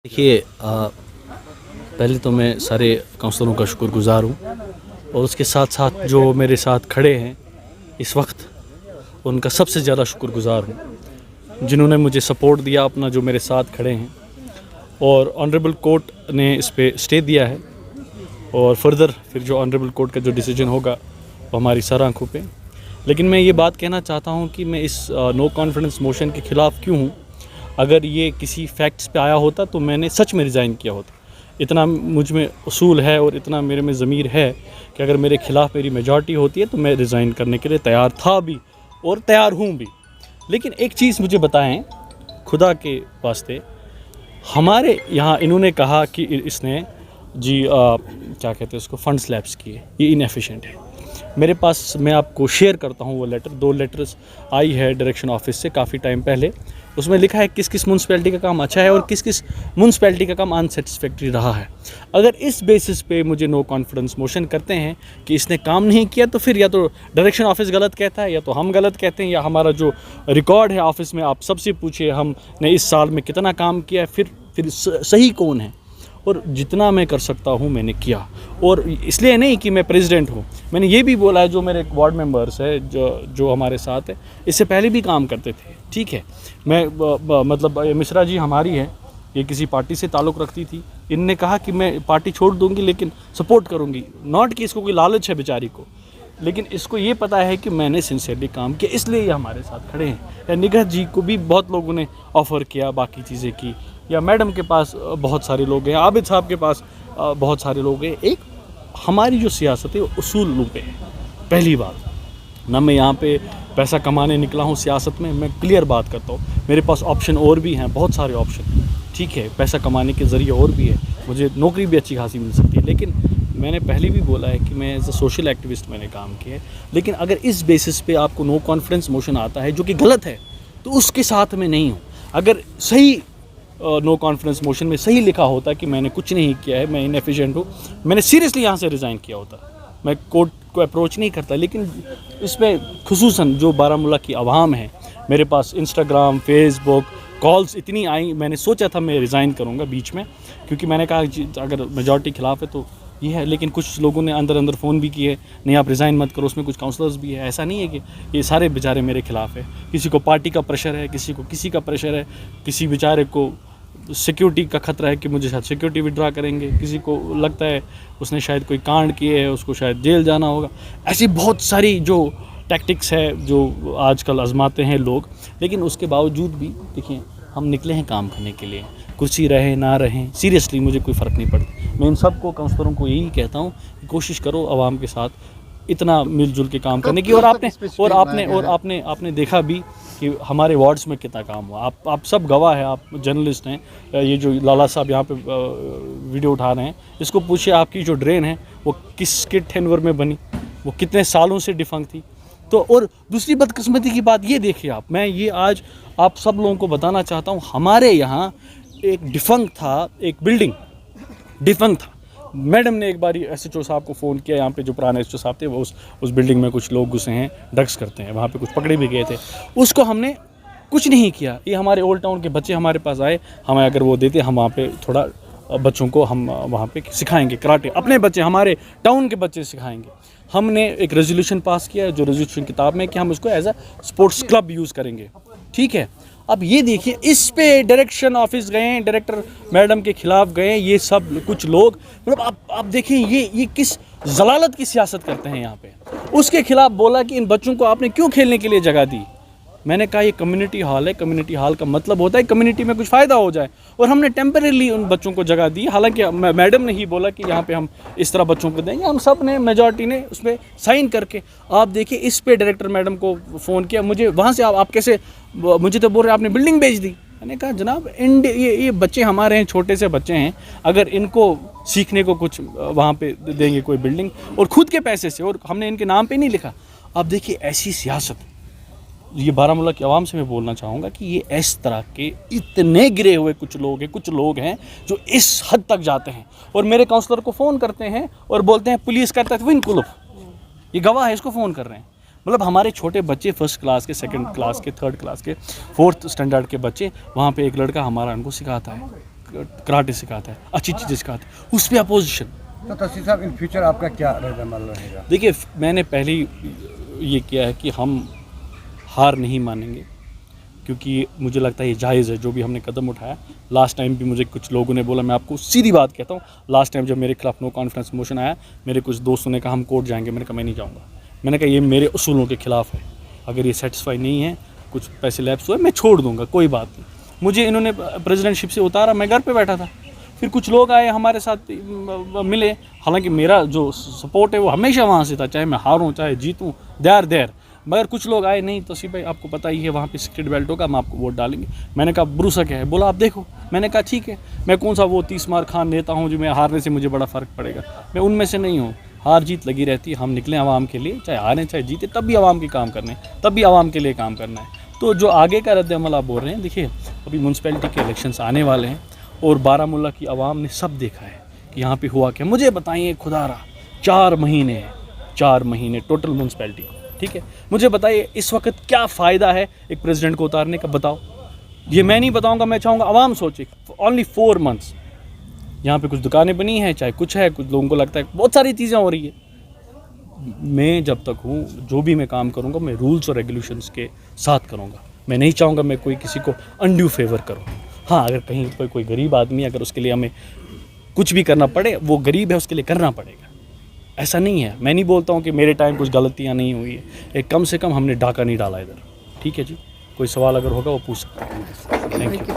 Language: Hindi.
देखिए पहले तो मैं सारे काउंसलरों का शुक्रगुज़ार हूँ और उसके साथ साथ जो मेरे साथ खड़े हैं इस वक्त उनका सबसे ज़्यादा शुक्रगुज़ार हूँ जिन्होंने मुझे सपोर्ट दिया अपना, जो मेरे साथ खड़े हैं। और ऑनरेबल कोर्ट ने इस पे स्टे दिया है और फर्दर फिर जो ऑनरेबल कोर्ट का जो डिसीजन होगा वो हमारी सर आँखों पे। लेकिन मैं ये बात कहना चाहता हूँ कि मैं इस नो कॉन्फिडेंस मोशन के ख़िलाफ़ क्यों हूँ। अगर ये किसी फैक्ट्स पे आया होता तो मैंने सच में रिज़ाइन किया होता। इतना मुझ में उसूल है और इतना मेरे में ज़मीर है कि अगर मेरे ख़िलाफ़ मेरी मेजॉरिटी होती है तो मैं रिज़ाइन करने के लिए तैयार था भी और तैयार हूँ भी। लेकिन एक चीज़ मुझे बताएं खुदा के वास्ते, हमारे यहाँ इन्होंने कहा कि इसने क्या कहते हैं उसको, फंड स्लैब्स किए, ये इनएफिशिएंट है। मेरे पास, मैं आपको शेयर करता हूँ वो लेटर, 2 लेटर्स आई है डायरेक्शन ऑफिस से काफ़ी टाइम पहले। उसमें लिखा है किस किस म्यूनसिपैलिटी का काम अच्छा है और किस किस म्यूनसिपैलिटी का काम अनसेटिस्फैक्ट्री रहा है। अगर इस बेसिस पे मुझे नो कॉन्फिडेंस मोशन करते हैं कि इसने काम नहीं किया, तो फिर या तो डायरेक्शन ऑफिस गलत कहता है या तो हम गलत कहते हैं, या हमारा जो रिकॉर्ड है ऑफिस में आप सबसे पूछिए हमने इस साल में कितना काम किया है, फिर सही कौन है। और जितना मैं कर सकता हूँ मैंने किया, और इसलिए नहीं कि मैं प्रेसिडेंट हूँ। मैंने ये भी बोला है, जो मेरे वार्ड मेंबर्स है जो हमारे साथ है, इससे पहले भी काम करते थे, ठीक है। मैं मतलब मिश्रा जी हमारी है, ये किसी पार्टी से ताल्लुक़ रखती थी। इनने कहा कि मैं पार्टी छोड़ दूंगी लेकिन सपोर्ट करूंगी, नॉट कि इसको कोई लालच है बेचारी को, लेकिन इसको ये पता है कि मैंने सिंसियरली काम किया, इसलिए ये हमारे साथ खड़े हैं। या निगहत जी को भी बहुत लोगों ने ऑफ़र किया बाकी चीज़ें की, या मैडम के पास बहुत सारे लोग हैं, आबिद साहब के पास बहुत सारे लोग हैं। एक हमारी जो सियासत है उसूलों पे है। पहली बात ना, मैं यहाँ पे पैसा कमाने निकला हूँ सियासत में, मैं क्लियर बात करता हूँ। मेरे पास ऑप्शन और भी हैं, बहुत सारे ऑप्शन, ठीक है। पैसा कमाने के ज़रिए और भी है, मुझे नौकरी भी अच्छी खासी मिल सकती है। लेकिन मैंने पहले भी बोला है कि मैं एज अ सोशल एक्टिविस्ट मैंने काम किया है। लेकिन अगर इस बेसिस पे आपको नो कॉन्फिडेंस मोशन आता है जो कि गलत है, तो उसके साथ मैं नहीं हूँ। अगर सही नो कॉन्फिडेंस मोशन में सही लिखा होता कि मैंने कुछ नहीं किया है, मैं इनएफिशिएंट हूँ, मैंने सीरियसली यहाँ से रिज़ाइन किया होता, मैं कोर्ट को अप्रोच नहीं करता। लेकिन इसमें खुसूसन जो बारामूला की आवाम है, मेरे पास इंस्टाग्राम, फेसबुक कॉल्स इतनी आई, मैंने सोचा था मैं रिज़ाइन करूँगा बीच में, क्योंकि मैंने कहा अगर मेजॉरिटी खिलाफ़ है तो ये है। लेकिन कुछ लोगों ने अंदर फ़ोन भी किए, नहीं आप रिज़ाइन मत करो, उसमें कुछ काउंसलर्स भी है। ऐसा नहीं है कि ये सारे बेचारे मेरे खिलाफ़ है। किसी को पार्टी का प्रेशर है, किसी को किसी का प्रेशर है, किसी बेचारे को सिक्योरिटी का ख़तरा है कि मुझे शायद सिक्योरिटी विड्रा करेंगे, किसी को लगता है उसने शायद कोई कांड किए है, उसको शायद जेल जाना होगा। ऐसी बहुत सारी जो टैक्टिक्स है जो आजकल आजमाते हैं लोग। लेकिन उसके बावजूद भी देखिए, हम निकले हैं काम करने के लिए, कुर्सी रहे ना रहें, सीरियसली मुझे कोई फ़र्क नहीं पड़ता। मैं इन सब को काउंसलरों को यही कहता हूँ कि कोशिश करो आवाम के साथ इतना मिलजुल के काम करने की। और आपने देखा भी कि हमारे वार्ड्स में कितना काम हुआ। आप सब गवाह हैं, आप जर्नलिस्ट हैं। ये जो लाला साहब यहाँ पे वीडियो उठा रहे हैं, इसको पूछिए आपकी जो ड्रेन है वो किसके टेन्योर में बनी, वो कितने सालों से डिफंक्ट थी। तो और दूसरी बदकिस्मती की बात ये देखिए आप, मैं ये आज आप सब लोगों को बताना चाहता हूँ, हमारे यहाँ एक डिफंक्ट था, एक बिल्डिंग डिफंक्ट था। मैडम ने एक बार एसएचओ साहब को फ़ोन किया, यहाँ पे जो पुराने एसएचओ साहब थे वो उस बिल्डिंग में कुछ लोग घुसे हैं, ड्रग्स करते हैं, वहाँ पे कुछ पकड़े भी गए थे। उसको हमने कुछ नहीं किया। ये हमारे ओल्ड टाउन के बच्चे हमारे पास आए, हमें अगर वो देते, हम वहाँ पे थोड़ा बच्चों को हम वहाँ पे सिखाएंगे कराटे, अपने बच्चे, हमारे टाउन के बच्चे सिखाएंगे। हमने एक रेजोल्यूशन पास किया है जो रेजोल्यूशन किताब में, कि हम उसको as a sports club use करेंगे, ठीक है। अब ये देखिए, इस पे डायरेक्शन ऑफिस गए, डायरेक्टर मैडम के खिलाफ गए, ये सब कुछ लोग, मतलब आप देखें ये किस जलालत की सियासत करते हैं यहाँ पे। उसके खिलाफ बोला कि इन बच्चों को आपने क्यों खेलने के लिए जगह दी। मैंने कहा ये कम्युनिटी हॉल है, कम्युनिटी हॉल का मतलब होता है कम्युनिटी में कुछ फ़ायदा हो जाए, और हमने टेम्परेली उन बच्चों को जगह दी। हालांकि मैडम ने ही बोला कि यहाँ पे हम इस तरह बच्चों को देंगे, हम सब ने, मेजॉरिटी ने उस पर साइन करके। आप देखिए, इस पे डायरेक्टर मैडम को फ़ोन किया, मुझे वहाँ से आप कैसे, मुझे तो बोल रहे आपने बिल्डिंग बेच दी। मैंने कहा जनाब, ये बच्चे हमारे हैं, छोटे से बच्चे हैं, अगर इनको सीखने को कुछ वहाँ पे देंगे कोई बिल्डिंग, और ख़ुद के पैसे से, और हमने इनके नाम पे नहीं लिखा। अब देखिए ऐसी सियासत, ये बारामूला की आवाम से मैं बोलना चाहूँगा कि ये इस तरह के इतने गिरे हुए कुछ लोग हैं जो इस हद तक जाते हैं, और मेरे काउंसलर को फ़ोन करते हैं और बोलते हैं पुलिस करता है तो इनको, ये गवाह है, इसको फ़ोन कर रहे हैं। मतलब हमारे छोटे बच्चे, फर्स्ट क्लास के, सेकंड क्लास के, थर्ड क्लास के, फोर्थ स्टैंडर्ड के बच्चे, वहाँ पे एक लड़का हमारा उनको सिखाता है कराटे सिखाता है, अच्छी चीज़ें सिखाता है, उस पर अपोजिशन। तो तस्वीर साहब इन फ्यूचर आपका क्या रद्द-ए-अमल रहेगा? देखिए मैंने पहले ही ये किया है कि हम हार नहीं मानेंगे, क्योंकि मुझे लगता है ये जायज़ है जो भी हमने कदम उठाया। लास्ट टाइम भी मुझे कुछ लोगों ने बोला, मैं आपको सीधी बात कहता हूँ, लास्ट टाइम जब मेरे खिलाफ नो कॉन्फिडेंस मोशन आया, मेरे कुछ दोस्तों ने कहा हम कोर्ट जाएंगे, मैंने कहा मैं नहीं जाऊँगा। मैंने कहा ये मेरे उसूलों के खिलाफ है, अगर ये सेटिस्फाई नहीं है, कुछ पैसे लैप्स हुए, मैं छोड़ दूँगा, कोई बात नहीं। मुझे इन्होंने प्रेसिडेंटशिप से उतारा, मैं घर पे बैठा था, फिर कुछ लोग आए हमारे साथ मिले, हालांकि मेरा जो सपोर्ट है वो हमेशा वहाँ से था, चाहे मैं हारूं चाहे जीतूं, देर मगर कुछ लोग आए, नहीं तौसीफ भाई आपको पता ही है वहाँ पे सीक्रेट बेल्ट होगा, हम आपको वोट डालेंगे। मैंने कहा भरोसा क्या है? बोला आप देखो। मैंने कहा ठीक है, मैं कौन सा वो 30 मार खान नेता हूँ जो मैं हारने से मुझे बड़ा फ़र्क पड़ेगा, मैं उनमें से नहीं हूँ। हार जीत लगी रहती है, हम निकले आवाम के लिए, चाहे हारें चाहे जीते, तब भी आवाम के काम करने, तब भी आवाम के लिए काम करना है। तो जो आगे का रद्द-ए-अमल आप बोल रहे हैं, देखिए अभी म्यूनसिपैलिटी के इलेक्शंस आने वाले हैं और बारामूला की आवाम ने सब देखा है कि यहाँ पे हुआ क्या। मुझे बताइए खुदारा 4 महीने टोटल म्यूनसिपैलिटी को, ठीक है, मुझे बताइए इस वक्त क्या फ़ायदा है एक प्रेसिडेंट को उतारने का, बताओ। ये मैं नहीं बताऊंगा, मैं चाहूँगा आवाम सोचे। ओनली 4 मंथ्स यहाँ पे कुछ दुकानें बनी हैं, चाहे कुछ है, कुछ लोगों को लगता है बहुत सारी चीज़ें हो रही है। मैं जब तक हूँ, जो भी मैं काम करूँगा, मैं रूल्स और रेगुलेशंस के साथ करूँगा। मैं नहीं चाहूँगा मैं कोई किसी को अनड्यू फेवर करूँ। हाँ, अगर कहीं पर कोई गरीब आदमी, अगर उसके लिए हमें कुछ भी करना पड़े, वो गरीब है, उसके लिए करना पड़ेगा। ऐसा नहीं है, मैं नहीं बोलता हूँ कि मेरे टाइम कुछ गलतियाँ नहीं हुई है, एक कम से कम हमने डाका नहीं डाला इधर। ठीक है जी, कोई सवाल अगर होगा वो पूछ सकते हैं। Thank you.